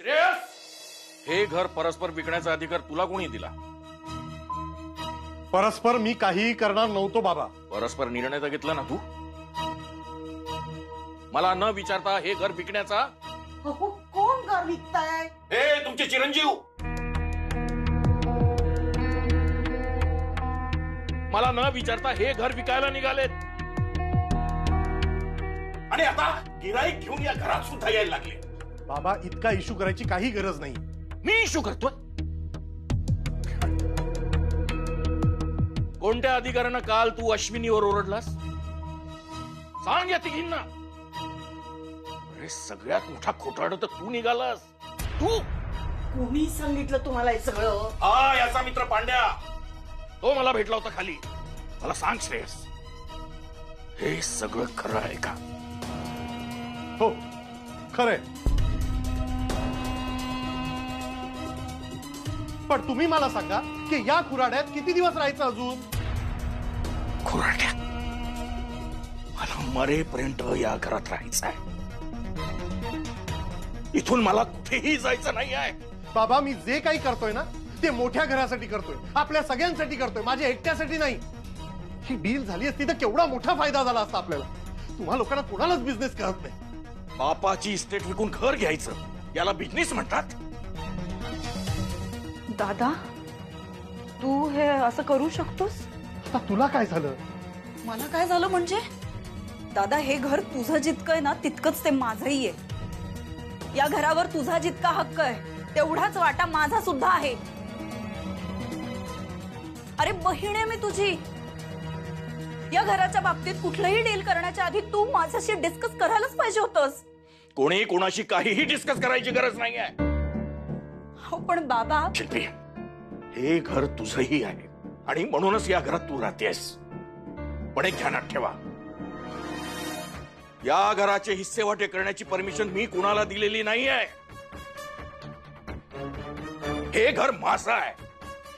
श्रेयस, हे घर परस्पर विकण्याचा अधिकार तुला कोणी दिला? परस्पर मी काहीही करणार नव्हतो बाबा. परस्पर निर्णय तर घेतला ना तू? मला न विचारता हे घर विकण्याचा? कोण घर विकताय? हे तुमचे चिरंजीव. मला न विचारता हे घर विकायला निघालेत आणि आता गिराईक घेऊन या घरात सुद्धा यायला लागले. बाबा, इतका इश्यू करायची काही गरज नाही. मी इश्यू करतोय? कोणत्या अधिकारानं काल तू अश्विनीवर ओरडलास? सांग या तिघींना. अरे सगळ्यात मोठा खोटारड तर तू निघालास. तू. कोणी सांगितलं तुम्हाला हे सगळं? हा, याचा मित्र पांड्या. तो मला भेटला होता खाली. मला सांग श्रेयस, हे सगळं खरं आहे का? हो, खरंय. पण तुम्ही मला सांगा की या खुराड्यात किती दिवस राहायचं अजून? खुराड्यात? मला मरेपर्यंत या घरात राहायचं आहे. इथून मला कुठेही जायचं नाही आहे. बाबा, मी जे काही करतोय ना ते मोठ्या घरासाठी करतोय, आपल्या सगळ्यांसाठी करतोय, माझ्या एकट्यासाठी नाही. ही डील झाली असती तर केवढा मोठा फायदा झाला असता आपल्याला. तुम्हा लोकांना कोणालाच बिझनेस करत नाही. बापाची इस्टेट विकून घर घ्यायचं याला बिझनेस म्हणतात? दादा, तू हे असं करू शकतोस? आता तुला काय झालं? मला काय झालं म्हणजे? दादा, हे घर तुझं जितकं आहे ना तितकंच ते माझंही आहे. या घरावर तुझा जितका हक्क आहे तेवढाच वाटा माझा सुद्धा आहे. अरे बहीण आहे मी तुझी. या घराच्या बाबतीत कुठलंही डील करण्याच्या आधी तू माझ्याशी डिस्कस करायलाच पाहिजे होतंस. कोणी कोणाशी काहीही डिस्कस करायची गरज नाहीये. हो पण बाबा, शिल्पी, हे घर तुझंही आहे आणि म्हणूनच या घरात तू राहतेस. पण एक ध्यानात ठेवा, या घराचे हिस्सेवाटे करण्याची परमिशन मी कुणाला दिलेली नाहीये. हे घर माझं आहे.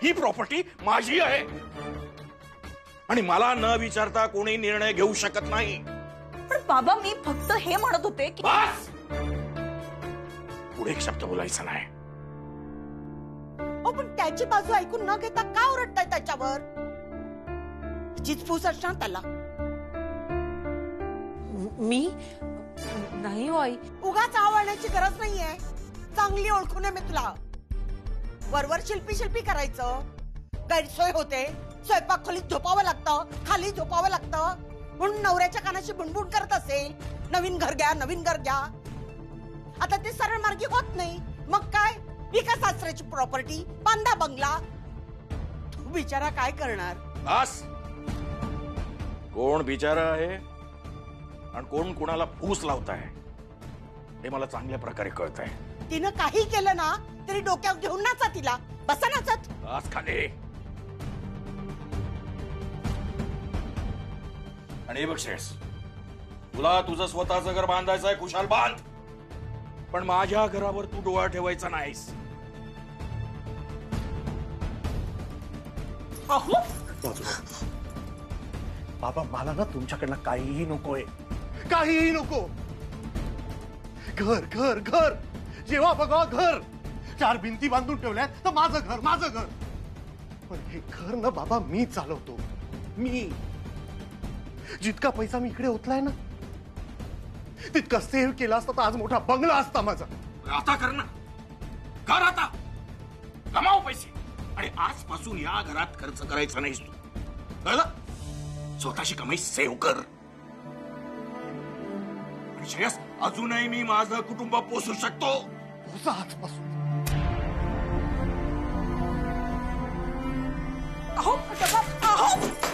ही प्रॉपर्टी माझी आहे आणि मला न विचारता कोणी निर्णय घेऊ शकत नाही. पण बाबा, मी फक्त हे म्हणत होते की बस, पुढे एक शब्द बोलायचा नाही. पण त्याची बाजू ऐकून न घेता का ओरडताय त्याच्यावर? चिचफूस असणार त्याला. मी नाही हो आई. उगाच आवडण्याची गरज नाहीये. चांगली ओळखून आहे मी तुला. वरवर शिल्पी शिल्पी करायचं. गैरसोय होते. स्वयंपाक खोलीत झोपावं लागतं, खाली झोपावं लागतं, म्हणून नवऱ्याच्या कानाशी बुणबुण करत असेल, नवीन घर घ्या, नवीन घर घ्या. आता ते सरळ मार्गी होत नाही. मग काय, विका सासऱ्याची प्रॉपर्टी, बांधा बंगला. तू बिचारा काय करणार? बस, कोण बिचारा आहे आणि कोण कुणाला फूस लावत आहे हे मला चांगल्या प्रकारे कळत आहे. तिनं काही केलं ना तरी डोक्यावर घेऊन नाचा तिला. बसा नाचत. बस खाली. आणि बघ श्रेयस, तुला तुझं स्वतःचं घर बांधायचं आहे, खुशाल बांध. पण माझ्या घरावर तू डोळा ठेवायचा नाहीस. बाबा, मला ना तुमच्याकडनं काहीही नकोय, काहीही नको. घर घर घर, जेव्हा बघा घर. 4 भिंती बांधून ठेवल्यात तर माझं घर, माझं घर. पण हे घर ना बाबा मी चालवतो. मी जितका पैसा मी इकडे ओतलाय ना तितका सेव्ह केला असता तर आज मोठा बंगला असता माझा. आता कर ना, कर आता. कमाव पैसे आणि आजपासून या घरात खर्च करायचा नाहीस तू, कळलं? स्वतःची कमाई सेव्ह कर. आणि श्रेयस, अजूनही मी माझं कुटुंब पोसू शकतो. तुझा आजपासून. अहो, अहो.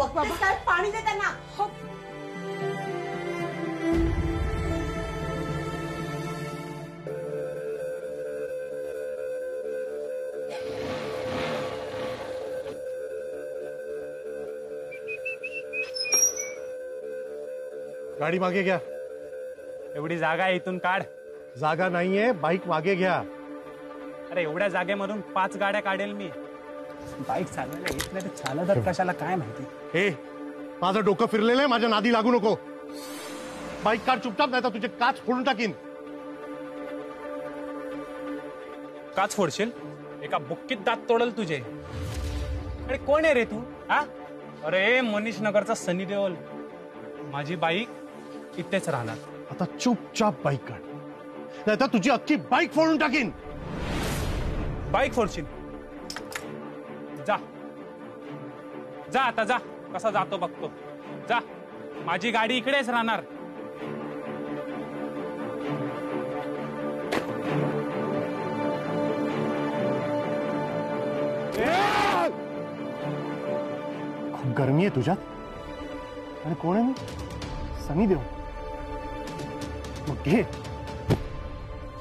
बाबा, काय पाणी दे त्यांना. गाडी मागे घ्या. एवढी जागा आहे, इथून काढ. जागा नाहीये, बाईक मागे घ्या. अरे एवढ्या जागेमधून 5 गाड्या काढेल मी. बाईक चालवायला येत नाही तर चालत कशाला काय माहिती. हे माझं डोकं फिरलेलं आहे, माझ्या नादी लागू नको. बाईक काढ चुपचाप, नाही तर तुझे काच फोडून टाकीन. काच फोडशील? एका बुक्कीत दात तोडल तुझे. अरे कोण आहे रे तू? हा? अरे मनीष नगरचा सनी देओल. माझी बाईक इथेच राहणार. आता चुपचाप बाईक काढ, नाही तर तुझी अख्खी बाईक फोडून टाकीन. बाईक फोडशील? जा जा आता जा. कसा जातो बघतो. जा, माझी गाडी इकडेच राहणार. खूप गरमी आहे तुझ्यात. आणि कोण आहे मी? सनी देओल. मग घे.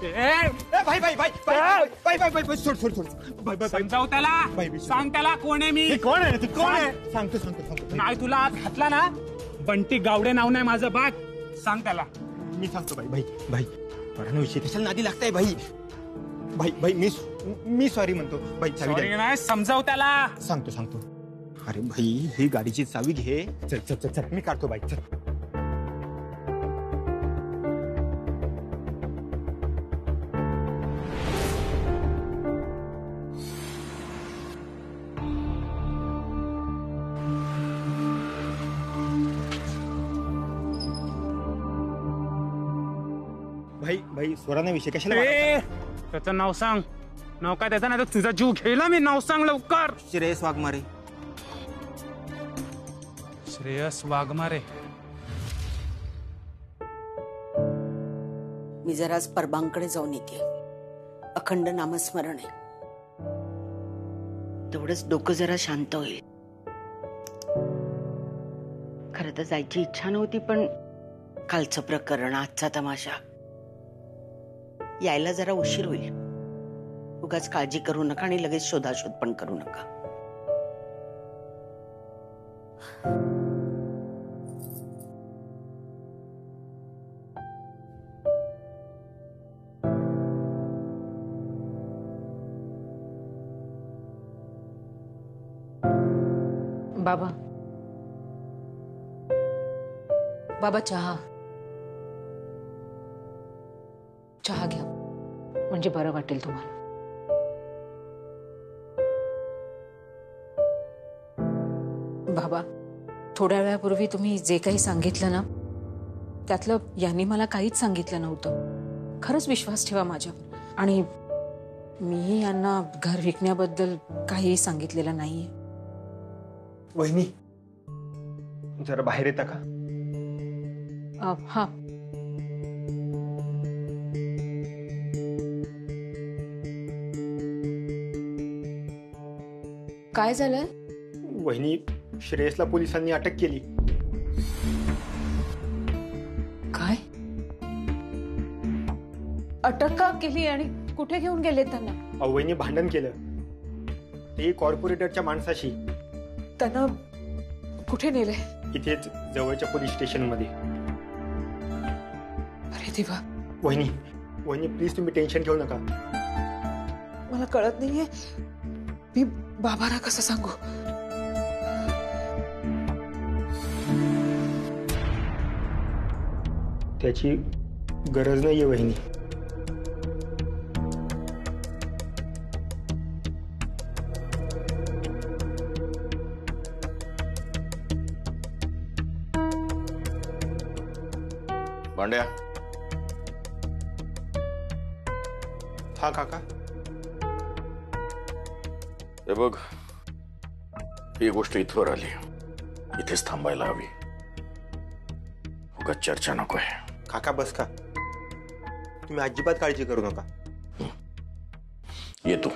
भाई भाई भाई भाई भाई भाई सोड सोड सोड भाई भाई समजाव त्याला. सांग त्याला कोण आहे मी. हे कोण आहे? तू कोण आहे? सांगतो सांगतो सांगतो नाही तुला आज घातला ना, बंटी गावडे नाव नाही माझं. बाग सांग त्याला. मी सांगतो भाई भाई भाई परानो विषय कशाला नादी लागताय भाई. भाई भाई मी सॉरी म्हणतो भाई. Sorry नाही, समजाव त्याला. सांगतो सांगतो. अरे भाई ही गाडीची चावी घे. चल चल चल चल मी काढतो बाईक. चल भाई भाई स्वराने विषय कशाला ए, त्याचं नाव सांग. नाव काय त्याचं? नाही तर तुझा जीव घेला मी. नाव सांग लवकर. श्रेयस वाघमारे. श्रेयस वाघमारे. मी जरा आज परबांकडे जाऊन येते. अखंड नामस्मरण आहे, तेवढंच डोकं जरा शांत होईल. खरं तर जायची इच्छा नव्हती, पण कालचं प्रकरण, आजचा तमाशा, यायला जरा उशीर होईल. उगाच काळजी करू नका आणि लगेच शोधाशोध पण करू नका. बाबा बाबा चहा चहा घ्या, म्हणजे बरं वाटेल तुम्हाला. बाबा थोड्या वेळापूर्वी तुम्ही जे काही सांगितलं ना, त्यातलं यांनी मला काहीच सांगितलं नव्हतं. खरंच विश्वास ठेवा माझ्यावर. आणि मी यांना घर विकण्याबद्दल काहीही सांगितलेलं नाहीये. वहिनी जरा बाहेर येता का? हा. काय झालंय? वहिनी श्रेयसला पोलिसांनी अटक केली. काय? अटक का केली आणि कुठे घेऊन गेले त्यांना? वहिनी भांडण केलं ते कॉर्पोरेटरच्या माणसाशी. त्यांना कुठे नेले? इथेच जवळच्या पोलीस स्टेशन मध्ये. अरे देवा. वहिनी वहिनी प्लीज तुम्ही टेन्शन घेऊ नका. मला कळत नाहीये मी बाबाला कसं सांगू. त्याची गरज नाहीये वहिनी. भांड्या. हा काका. हे बघ, ही गोष्ट इथवर आली, इथेच थांबायला हवी. उगाच चर्चा नकोय. काका बस का. तुम्ही अजिबात काळजी करू नका. येतो.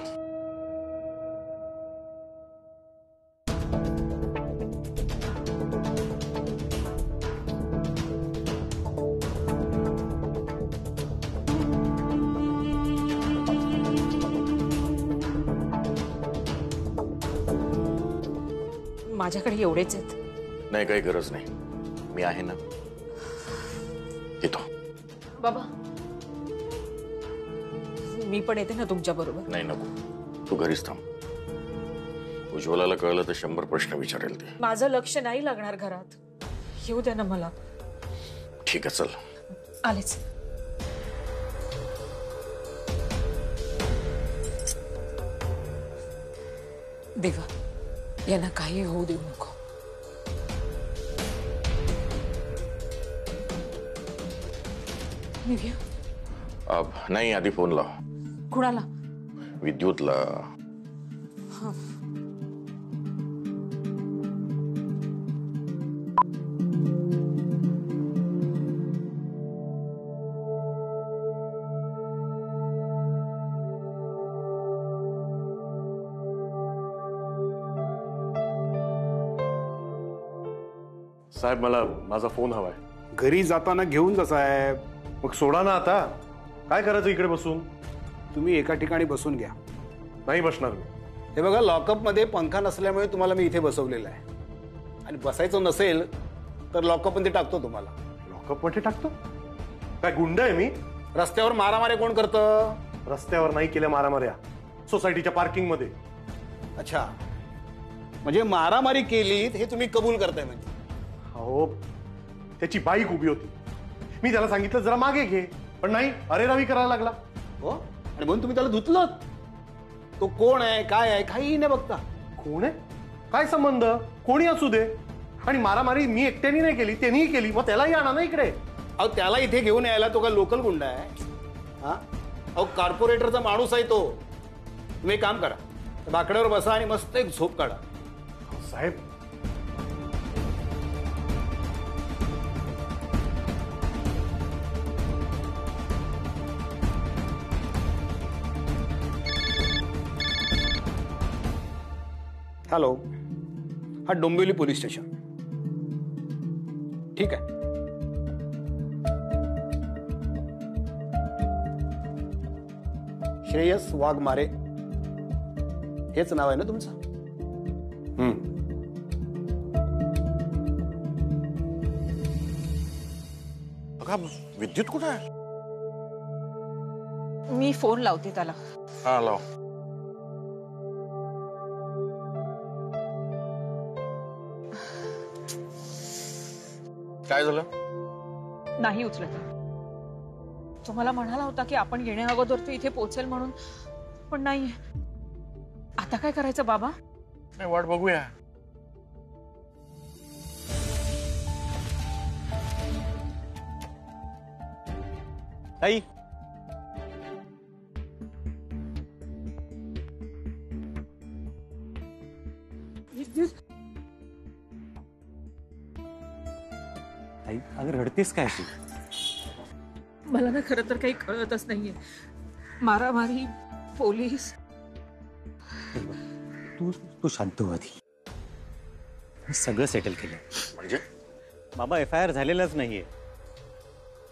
माझ्याकडे एवढेच आहेत. नाही, काही गरज नाही. मी आहे ना. येतो. बाबा मी पण येते ना तुमच्या बरोबर. नाही नको, तू घरीच थांब. उज्ज्वलाला कळलं तर 100 प्रश्न विचारेल ते. माझं लक्ष नाही लागणार घरात. येऊ द्या ना मला. ठीक आहे, चल. आलेच. देवा, यांना काही होऊ देऊ नको. निव्या, नाही, आधी फोन लाव. कुणाला? विद्युतला. साहेब, मला माझा फोन हवाय. घरी जाताना घेऊन जा साहेब. मग सोडा ना आता. काय करायचं इकडे बसून? तुम्ही एका ठिकाणी बसून घ्या. नाही बसणार मी. हे बघा, लॉकअप मध्ये पंखा नसल्यामुळे तुम्हाला मी इथे बसवलेला आहे. आणि बसायचं नसेल तर लॉकअप मध्ये टाकतो तुम्हाला. लॉकअप मध्ये टाकतो? काय गुंड आहे मी? रस्त्यावर मारामारी कोण करतं? रस्त्यावर नाही केल्या मारामाऱ्या, सोसायटीच्या पार्किंग मध्ये. अच्छा, म्हणजे मारामारी केलीत हे तुम्ही कबूल करताय म्हणजे? हो, त्याची बाईक उभी होती. मी त्याला सांगितलं जरा मागे घे, पण नाही, अरे रवी करायला लागला. हो, आणि म्हणून तुम्ही त्याला धुतलं? तो कोण आहे, काय आहे, काही नाही बघता. कोण आहे, काय संबंध, कोणी असू दे. आणि मारामारी मी एकट्याने नाही केली, त्यांनीही केली. मग त्यालाही आणा ना इकडे. अहो, त्याला इथे घेऊन यायला तो काय लोकल गुंडा आहे? हा, अहो, कॉर्पोरेटरचा माणूस आहे तो. तुम्ही एक काम करा, बाकड्यावर बसा आणि मस्त एक झोप काढा. साहेब, हॅलो, हा डोंबिवली पोलीस स्टेशन. ठीक आहे. श्रेयस वाघमारे हेच नाव आहे ना तुमचं? बघा, विद्युत कुठे आहे? मी फोन लावते त्याला. हा, लाव. काय झालं? नाही उचलत. तो मला म्हणाला होता की आपण येण्या अगोदर तो इथे पोहोचेल म्हणून, पण नाही. आता काय करायचं बाबा? नाही, वाट बघूया. ताई, ताई, अगं रडतेस काय तू? मला ना खरं तर काही कळतच नाहीये. मारामारी, पोलीस. तू तू शांत हो आधी. मी सगळं सेटल केलं. म्हणजे? बाबा, FIR झालेलाच नाहीये,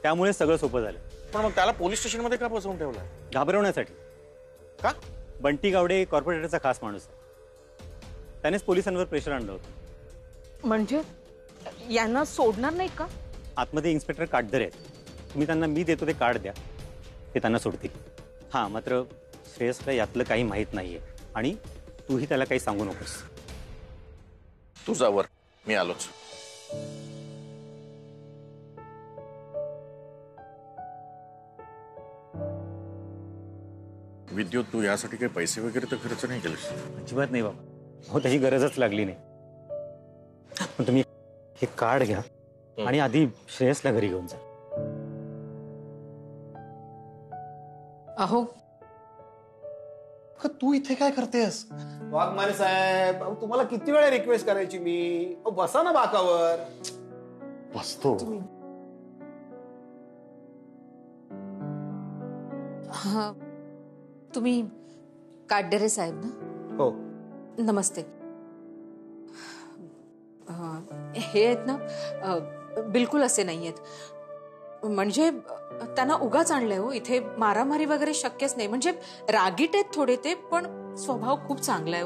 त्यामुळे सगळं सोपं झालं. पण मग त्याला पोलीस स्टेशन मध्ये का बसवून ठेवलं? घाबरवण्यासाठी. का? बंटी गावडे कॉर्पोरेटरचा खास माणूस आहे. त्यानेच पोलिसांवर प्रेशर आणलं होतं. म्हणजे यांना सोडणार नाही का? आतमध्ये इन्स्पेक्टर काटदरे आहेत. तुम्ही त्यांना मी देतो ते कार्ड द्या, ते त्यांना सोडतील. हां, मात्र श्रेयसला यातलं काही माहीत नाहीये आणि तूही त्याला काही सांगू नकोस. तुझावर मी आलोच. विद्युत, तू यासाठी काही पैसे वगैरे तर खर्च नाही केलेस? अजिबात नाही बाबा. हो, त्याची गरजच लागली नाही. पण तुम्ही हे कार्ड घ्या आणि आधी श्रेयसला घरी घेऊन जा. अहो, तू इथे काय करतेस? वाघमारे साहेब, अहो, तुम्हाला किती वेळा रिक्वेस्ट करायची मी? अहो, बसा ना बाकावर. बसतो. हा, तुम्ही काटदरे साहेब ना? हो. नमस्ते. हे आहेत ना, बिलकुल असे नाही आहेत. म्हणजे त्यांना उगाच आणलंय हो इथे. मारामारी वगैरे शक्यच नाही. म्हणजे रागीट आहेत थोडे ते, पण स्वभाव खूप चांगला आहे.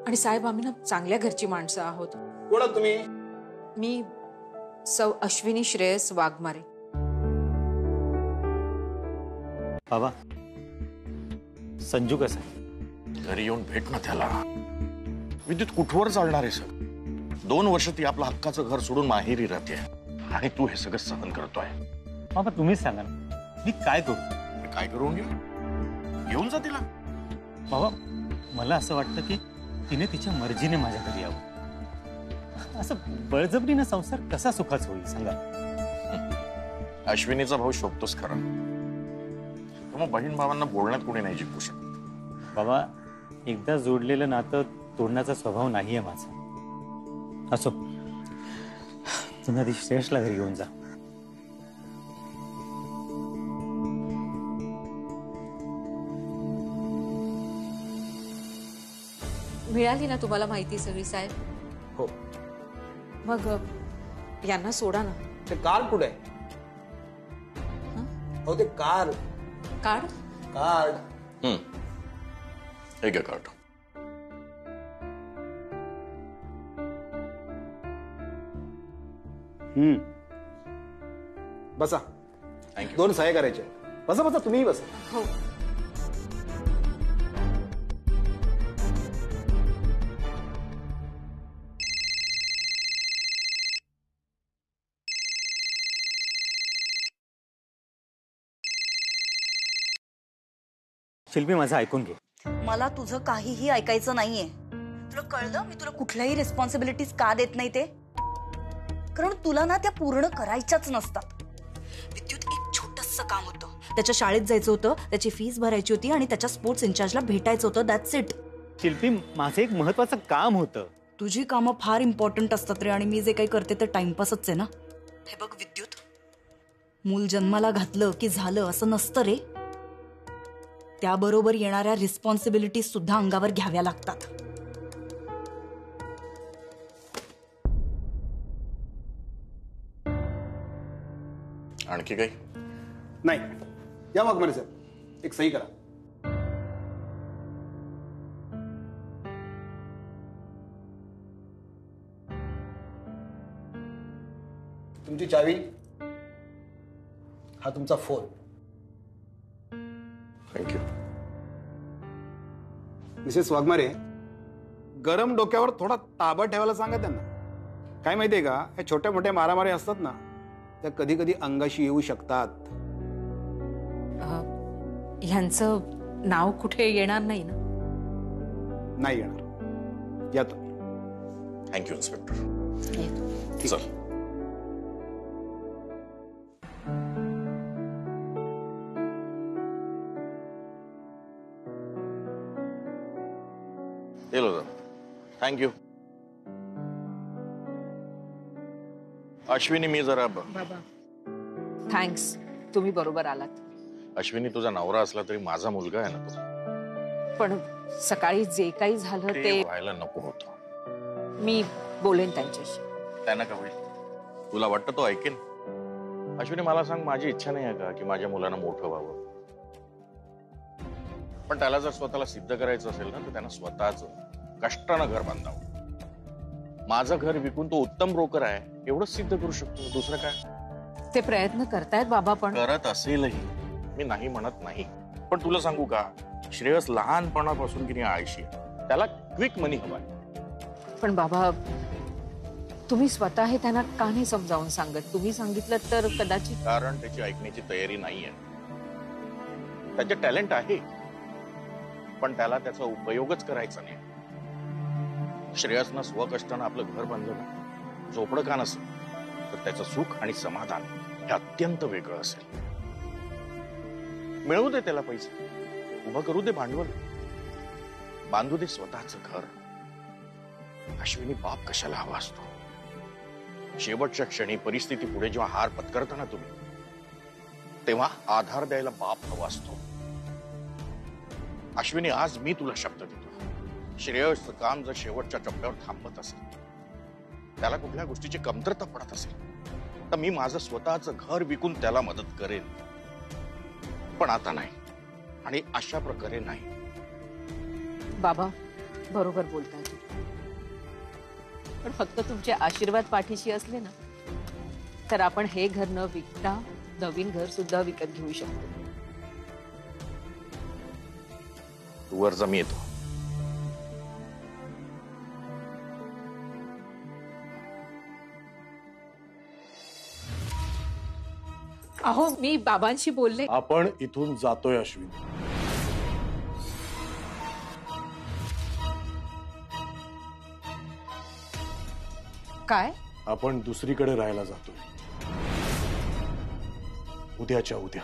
आणि साहेब, आम्ही ना चांगल्या घरची माणसं आहोत. कोण आहात तुम्ही? मी सौ अश्विनी श्रेयस वाघमारे. बाबा, संजू कसा आहे? घरी येऊन भेट ना त्याला. विद्युत कुठवर चालणार आहे सर? 2 वर्ष ती आपलं हक्काचं घर सोडून माहेरी राहते आणि तू हे सगळं सहन करतोय. बाबा तुम्हीच सांगा ना, मी काय करू? काय करून घेऊन जा तिला. बाबा मला असं वाटतं की तिने तिच्या मर्जीने माझ्या घरी यावं. असं बळजबरीनं संसार कसा सुखाचा होईल सांगा? अश्विनीचा भाऊ शोभतोस खरा, मग बहीण भावांना बोलण्यात कोणी नाही जिंकू शकत. बाबा एकदा जोडलेलं नातं तोडण्याचा स्वभाव नाहीये माझा. असो, तुम्ही आधी श्रेयसला घरी घेऊन जा. मिळाली ना तुम्हाला माहिती सगळी साहेब? हो. मग यांना सोडा ना. ते कार्ड कुठे आहे? हो ते कार्ड. कार्ड? कार्ड. हे घ्या कार्ड. बसा. थँक्यू. 2 सह्या करायचे. बसा बसा, तुम्हीही बसा. हो. शिल्पी माझं ऐकून घे. मला तुझं काहीही ऐकायचं नाहीये. तुला कळलं मी तुला कुठल्याही रिस्पॉन्सिबिलिटीज का देत नाही ते? कारण तुला ना त्या पूर्ण करायच्याच नसतात. विद्युत एक छोटंसं काम होतं, त्याच्या शाळेत जायचं होतं, त्याची फीस भरायची होती आणि त्याच्या स्पोर्ट्स इन्चार्जला भेटायचं होतं. That's it. शिल्पी माझं एक महत्वाचं काम होतं. तुझी कामं फार इम्पॉर्टंट असतात रे, आणि मी जे काही करते ते टाइमपासच आहे ना. हे बघ विद्युत, मूल जन्माला घातलं की झालं असं नसतं रे. त्याबरोबर येणाऱ्या रिस्पॉन्सिबिलिटीज सुद्धा अंगावर घ्याव्या लागतात. आणखी काही? नाही. या वाघमारे साहेब, एक सही करा. तुमची चावी, हा तुमचा फोन. थँक्यू. मिसेस वाघमारे, गरम डोक्यावर थोडा ताबा ठेवायला सांगा त्यांना. काय माहितीये का, हे छोट्या मोठ्या मारामारी असतात ना, त्या कधी कधी अंगाशी येऊ शकतात. ह्यांचं नाव कुठे येणार नाही ना? नाही येणार. या तुम्ही. Thank you inspector. चल. थँक्यू. अश्विनी, मी जरा बाबा थँक्स, तुम्ही बरोबर आलात. अश्विनी तुझा नवरा असला तरी माझा मुलगा आहे ना तो. पण सकाळी जे काही झालं ते व्हायला नको होतं. मी बोलेन त्यांच्याशी. त्यांना का होईल? तुला वाटतं तो ऐकेन? अश्विनी मला सांग, माझी इच्छा नाही आहे का की माझ्या मुलानं मोठं व्हावं? पण त्याला जर स्वतःला सिद्ध करायचं असेल ना, तर त्यानं स्वतःच कष्टानं घर बांधावं. माझं घर विकून तो उत्तम ब्रोकर आहे एवढंच सिद्ध करू शकतो. दुसरं काय? ते प्रयत्न करतायत बाबा. पण करत असेलही, मी नाही म्हणत नाही. पण तुला सांगू का, श्रेयस लहानपणापासून की नाही आळशी आहे. त्याला क्विक मनी हवाय. पण बाबा तुम्ही स्वतः हे त्यांना का नाही समजावून सांगत? तुम्ही सांगितलं तर कदाचित. कारण त्याची ऐकण्याची तयारी नाहीये. त्याचे टॅलेंट आहे, पण त्याला त्याचा उपयोगच करायचा नाही. श्रेयसनं स्वकष्टानं आपलं घर बांधलं ना, झोपडं का नसेल, तर त्याचं सुख आणि समाधान हे अत्यंत वेगळं असेल. मिळवू दे त्याला पैसे, उभं करू दे भांडवल, बांधू दे स्वतःचं घर. अश्विनी, बाप कशाला हवा असतो? शेवटच्या क्षणी परिस्थिती पुढे जेव्हा हार पत्करता ना तुम्ही, तेव्हा आधार द्यायला बाप हवा असतो. अश्विनी, आज मी तुला शब्द देतो, श्रेयसचं काम जर शेवटच्या टप्प्यावर थांबत असेल, त्याला कुठल्या गोष्टीची कमतरता पडत असेल, तर मी माझं स्वतःचं घर विकून त्याला मदत करेन. पण आता नाही, आणि अशा प्रकारे नाही. बाबा बरोबर बोलताय तुम्ही. पण फक्त तुमचे आशीर्वाद पाठीशी असले ना, तर आपण हे घर न विकता नवीन घर सुद्धा विकत घेऊ शकतो. तू वर जा, मी येतो. अहो मी बाबांशी बोलले. आपण इथून जातोय अश्विन. काय? आपण दुसरीकडे राहायला जातोय. उद्याच्या उद्या.